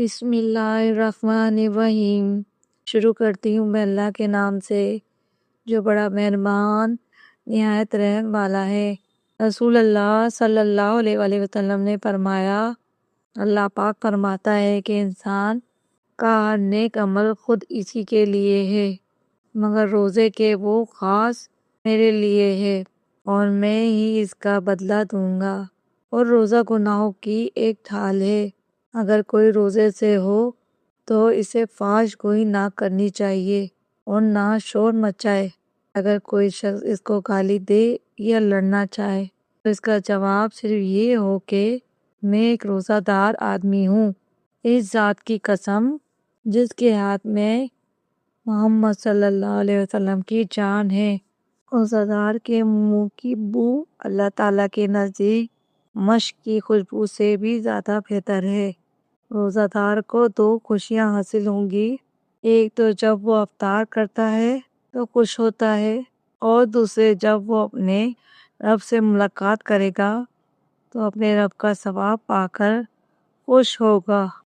بسم اللہ الرحمن الرحیم۔ شروع کرتی ہوں میں اللہ کے نام سے جو بڑا مہربان نہایت رحم والا ہے۔ رسول اللہ صلی اللہ علیہ وآلہ وسلم نے فرمایا، اللہ پاک فرماتا ہے کہ انسان کا ہر نیک عمل خود اسی کے لیے ہے، مگر روزے کے وہ خاص میرے لیے ہے اور میں ہی اس کا بدلہ دوں گا۔ اور روزہ گناہوں کی ایک ڈھال ہے۔ اگر کوئی روزے سے ہو تو اسے فحش گوئی نہ کرنی چاہیے اور نہ شور مچائے۔ اگر کوئی شخص اس کو گالی دے یا لڑنا چاہے تو اس کا جواب صرف یہ ہو کہ میں ایک روزہ دار آدمی ہوں۔ اس ذات کی قسم جس کے ہاتھ میں محمد صلی اللہ علیہ وسلم کی جان ہے، روزہ دار کے منہ کی بو اللہ تعالیٰ کے نزدیک مشک کی خوشبو سے بھی زیادہ بہتر ہے۔ روزہ دار کو دو خوشیاں حاصل ہوں گی، ایک تو جب وہ افطار کرتا ہے تو خوش ہوتا ہے، اور دوسرے جب وہ اپنے رب سے ملاقات کرے گا تو اپنے رب کا ثواب پا کر خوش ہوگا۔